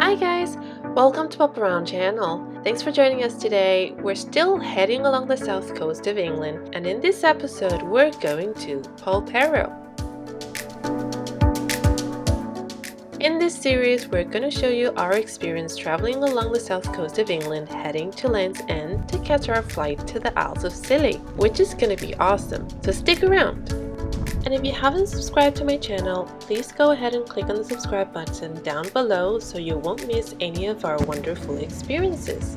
Hi guys, welcome to Pop Around channel. Thanks for joining us today. We're still heading along the south coast of England, and in this episode we're going to Polperro. In this series we're going to show you our experience traveling along the south coast of England, heading to Land's End to catch our flight to the Isles of Scilly, which is going to be awesome, so stick around. And if you haven't subscribed to my channel, please go ahead and click on the subscribe button down below so you won't miss any of our wonderful experiences.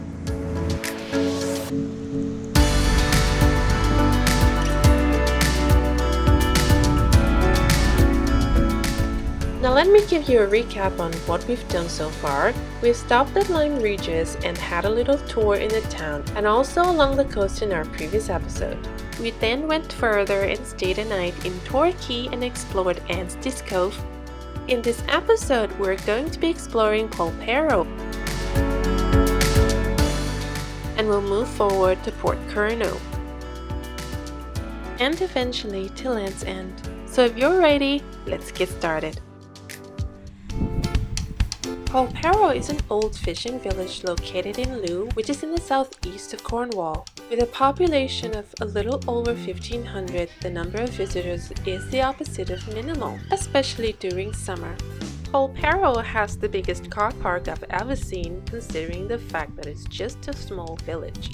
Now let me give you a recap on what we've done so far. We've stopped at Lyme Regis and had a little tour in the town and also along the coast in our previous episode. We then went further and stayed a night in Torquay and explored Anstey's Cove. In this episode, we're going to be exploring Polperro, and we'll move forward to Porthcurno, and eventually to Land's End. So if you're ready, let's get started. Polperro is an old fishing village located in Looe, which is in the southeast of Cornwall. With a population of a little over 1,500, the number of visitors is the opposite of minimal, especially during summer. Polperro has the biggest car park I've ever seen, considering the fact that it's just a small village.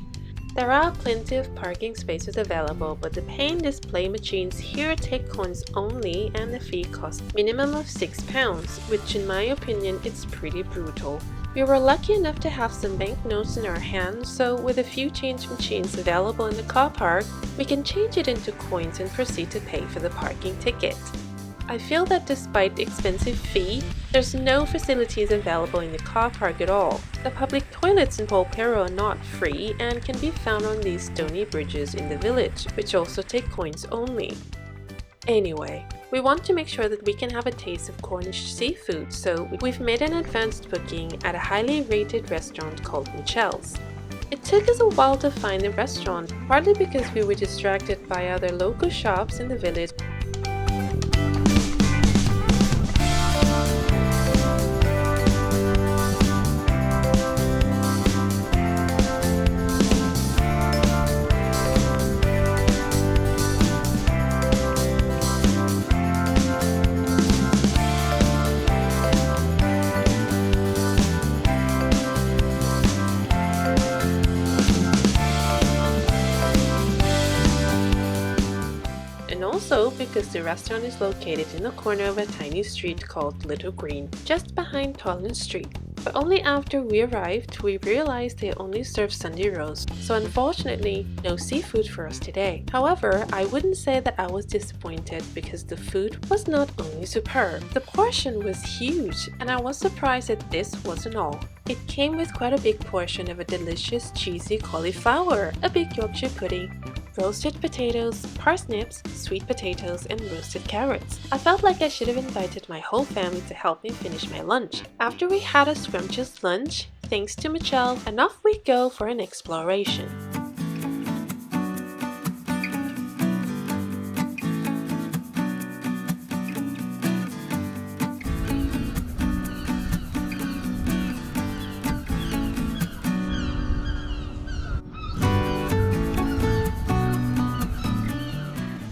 There are plenty of parking spaces available, but the pay and display machines here take coins only, and the fee costs minimum of £6, which in my opinion is pretty brutal. We were lucky enough to have some banknotes in our hands, so with a few change machines available in the car park, we can change it into coins and proceed to pay for the parking ticket. I feel that despite the expensive fee, there's no facilities available in the car park at all. The public toilets in Polperro are not free and can be found on these stony bridges in the village, which also take coins only. Anyway, we want to make sure that we can have a taste of Cornish seafood, so we've made an advanced booking at a highly rated restaurant called Michelle's. It took us a while to find the restaurant, partly because we were distracted by other local shops in the village. Also because the restaurant is located in the corner of a tiny street called Little Green, just behind Toland Street. But only after we arrived, we realized they only serve Sunday roast, so unfortunately, no seafood for us today. However, I wouldn't say that I was disappointed because the food was not only superb, the portion was huge, and I was surprised that this wasn't all. It came with quite a big portion of a delicious cheesy cauliflower, a big Yorkshire pudding, roasted potatoes, parsnips, sweet potatoes, and roasted carrots. I felt like I should have invited my whole family to help me finish my lunch. After we had a scrumptious lunch, thanks to Michelle, and off we go for an exploration.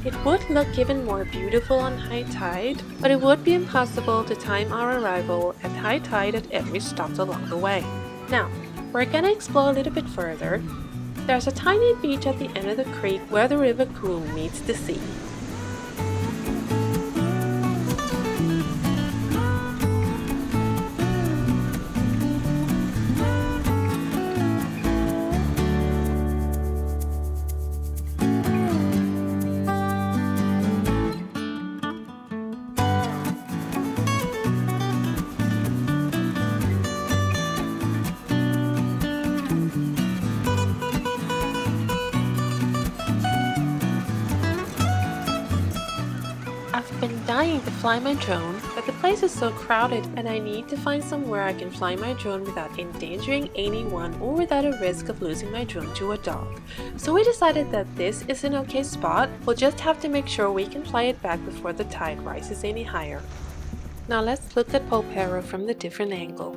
It would look even more beautiful on high tide, but it would be impossible to time our arrival at high tide at every stop along the way. Now, we're gonna explore a little bit further. There's a tiny beach at the end of the creek where the River Cool meets the sea. I've been dying to fly my drone, but the place is so crowded and I need to find somewhere I can fly my drone without endangering anyone or without a risk of losing my drone to a dog. So we decided that this is an okay spot, we'll just have to make sure we can fly it back before the tide rises any higher. Now let's look at Polperro from the different angle.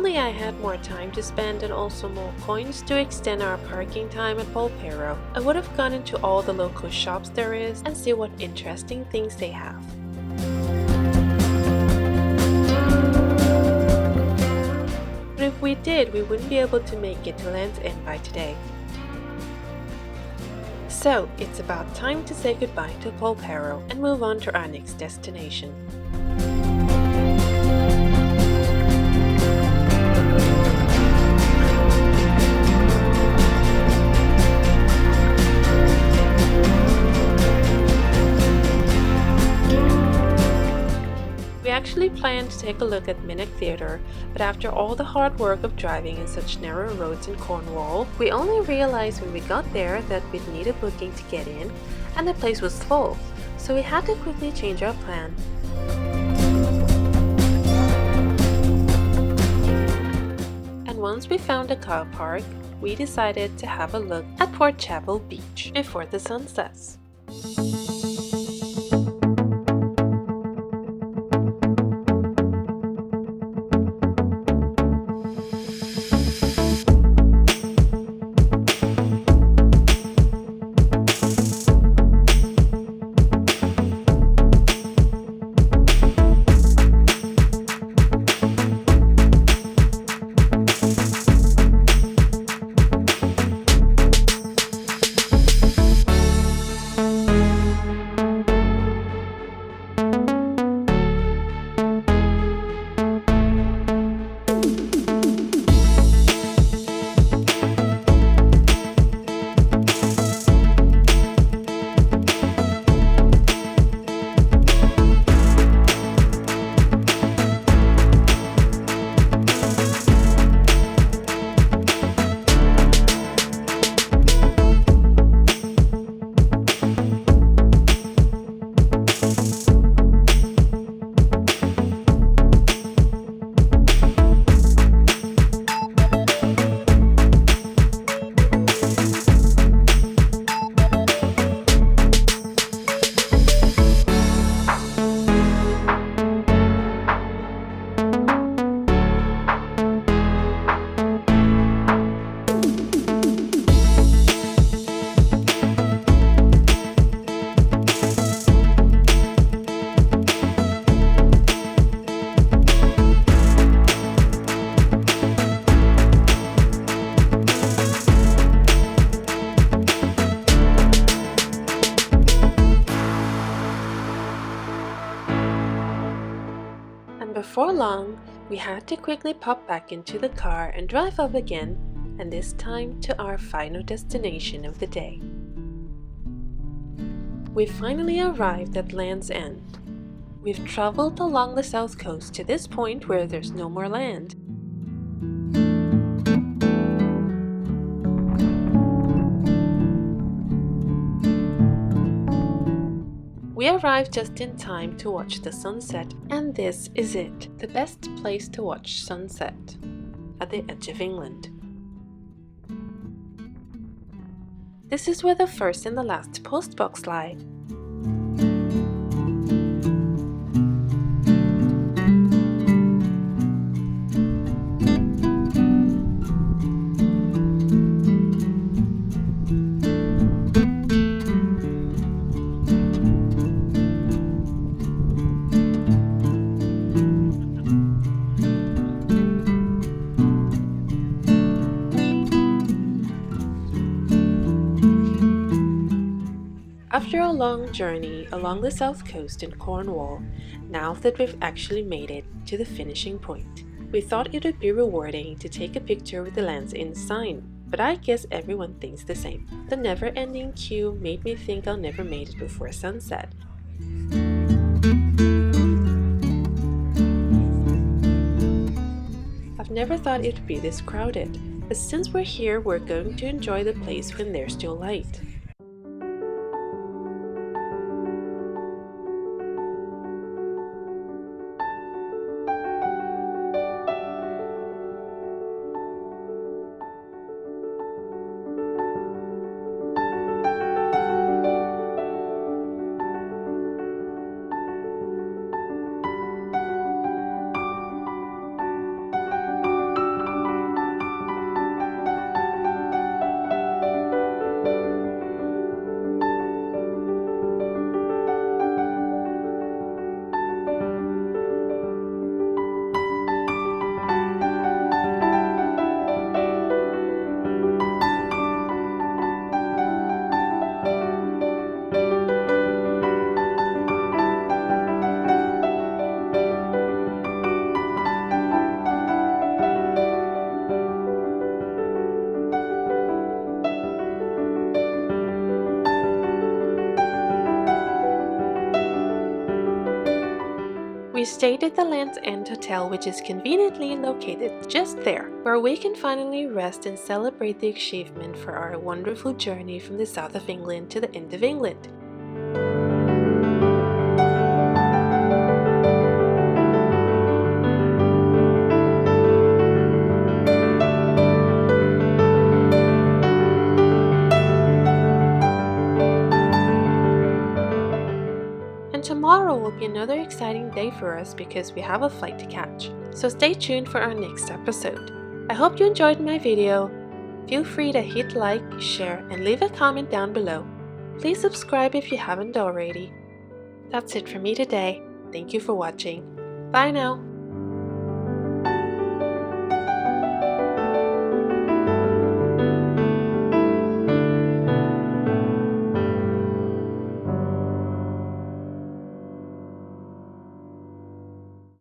only I had more time to spend and also more coins to extend our parking time at Polperro, I would have gone into all the local shops there is and see what interesting things they have. But if we did, we wouldn't be able to make it to Land's End by today. So, it's about time to say goodbye to Polperro and move on to our next destination. We actually planned to take a look at Minnock Theatre, but after all the hard work of driving in such narrow roads in Cornwall, we only realized when we got there that we'd need a booking to get in, and the place was full, so we had to quickly change our plan. And once we found a car park, we decided to have a look at Porthchapel Beach before the sun sets. Before long, we had to quickly pop back into the car and drive up again, and this time to our final destination of the day. We finally arrived at Land's End. We've traveled along the south coast to this point where there's no more land. We arrived just in time to watch the sunset, and this is it, the best place to watch sunset, at the edge of England. This is where the first and the last postbox lie. After a long journey along the south coast in Cornwall, now that we've actually made it to the finishing point, we thought it would be rewarding to take a picture with the Land's End sign, but I guess everyone thinks the same. The never-ending queue made me think I'll never made it before sunset. I've never thought it would be this crowded, but since we're here, we're going to enjoy the place when there's still light. stayed at the Land's End Hotel, which is conveniently located just there, where we can finally rest and celebrate the achievement for our wonderful journey from the south of England to the end of England. And tomorrow will be another exciting day for us because we have a flight to catch. So stay tuned for our next episode. I hope you enjoyed my video. Feel free to hit like, share, and leave a comment down below. Please subscribe if you haven't already. That's it for me today. Thank you for watching. Bye now.